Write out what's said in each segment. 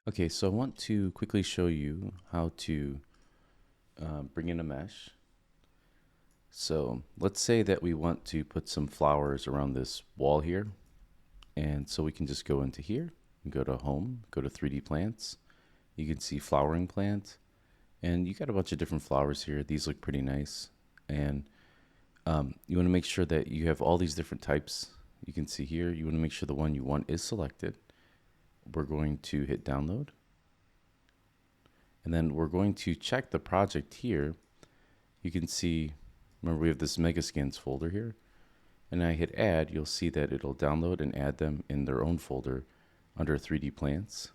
Okay, so I want to quickly show you how to bring in a mesh. So let's say that we want to put some flowers around this wall here. And so we can just go into here and go to home, go to 3D plants. You can see flowering plant. And you got a bunch of different flowers here. These look pretty nice. And you want to make sure that you have all these different types. You can see here, you want to make sure the one you want is selected. We're going to hit download. And then we're going to check the project here. You can see, remember we have this Megascans folder here. And I hit add, you'll see that it'll download and add them in their own folder under 3D plants.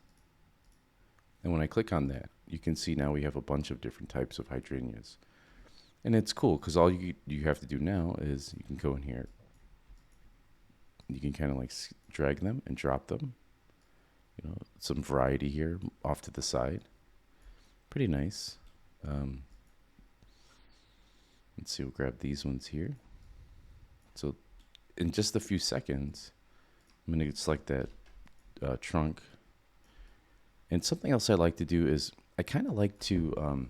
And when I click on that, you can see now we have a bunch of different types of hydrangeas. And it's cool because all you have to do now is you can go in here. You can kind of like drag them and drop them. You know, some variety here off to the side. Pretty nice. Let's see, we'll grab these ones here. So in just a few seconds, I'm going to select that trunk. And something else I like to do is I kind of like to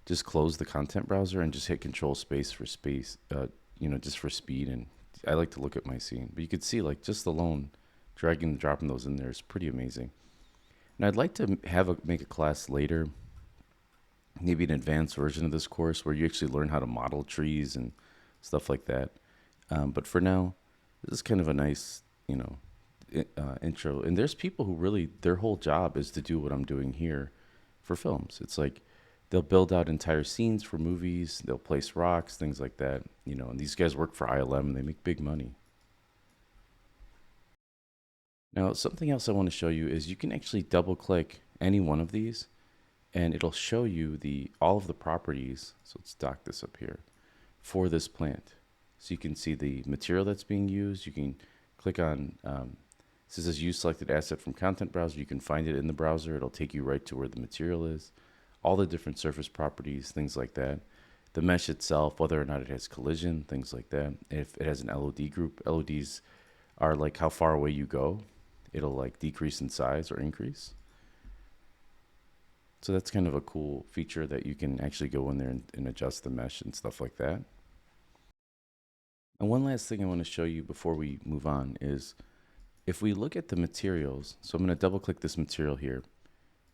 just close the content browser and just hit Control Space for space, just for speed. And I like to look at my scene. But you could see like just alone, dragging and dropping those in there is pretty amazing. And I'd like to make a class later, maybe an advanced version of this course where you actually learn how to model trees and stuff like that. But for now, this is kind of a nice, intro. And there's people who really, their whole job is to do what I'm doing here for films. It's like they'll build out entire scenes for movies, they'll place rocks, things like that, and these guys work for ILM and they make big money. Now, something else I want to show you is you can actually double click any one of these and it'll show you all of the properties. So let's dock this up here for this plant. So you can see the material that's being used. You can click on, this says use selected asset from content browser. You can find it in the browser. It'll take you right to where the material is. All the different surface properties, things like that. The mesh itself, whether or not it has collision, things like that. If it has an LOD group, LODs are like how far away you go. It'll like decrease in size or increase. So that's kind of a cool feature that you can actually go in there and adjust the mesh and stuff like that. And one last thing I want to show you before we move on is if we look at the materials, so I'm going to double click this material here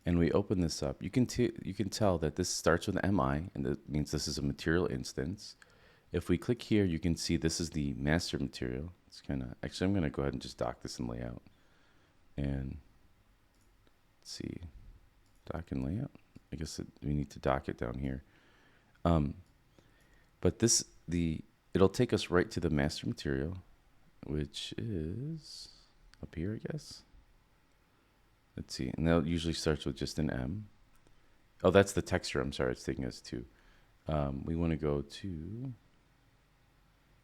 and we open this up, you can tell that this starts with MI and that means this is a material instance. If we click here, you can see this is the master material. It's actually I'm going to go ahead and just dock this in layout and let's see, dock and layout. I guess we need to dock it down here. But it'll take us right to the master material, which is up here, I guess. Let's see, and that usually starts with just an M. Oh, that's the texture. I'm sorry, it's taking us to. We want to go to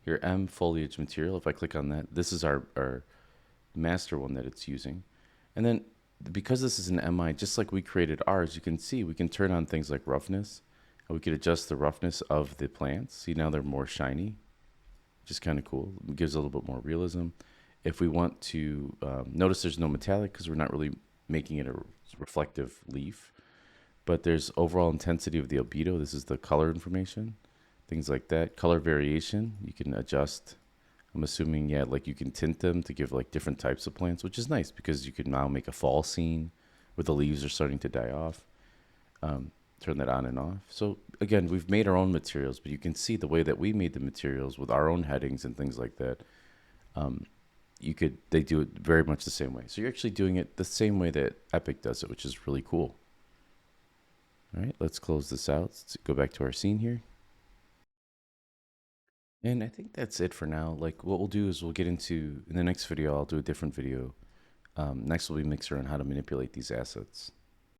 here, M foliage material. If I click on that, this is our master one that it's using. And then because this is an MI, just like we created ours, you can see we can turn on things like roughness. And we could adjust the roughness of the plants. See, now they're more shiny, which is kind of cool. It gives a little bit more realism. If we want to, notice there's no metallic because we're not really making it a reflective leaf. But there's overall intensity of the albedo. This is the color information, things like that. Color variation, you can adjust. I'm assuming, yeah, like you can tint them to give like different types of plants, which is nice because you can now make a fall scene where the leaves are starting to die off. Turn that on and off. So again, we've made our own materials, but you can see the way that we made the materials with our own headings and things like that. They do it very much the same way. So you're actually doing it the same way that Epic does it, which is really cool. All right, let's close this out. Let's go back to our scene here. And I think that's it for now. Like what we'll do is we'll get into, in the next video, I'll do a different video. Next will be Mixer on how to manipulate these assets.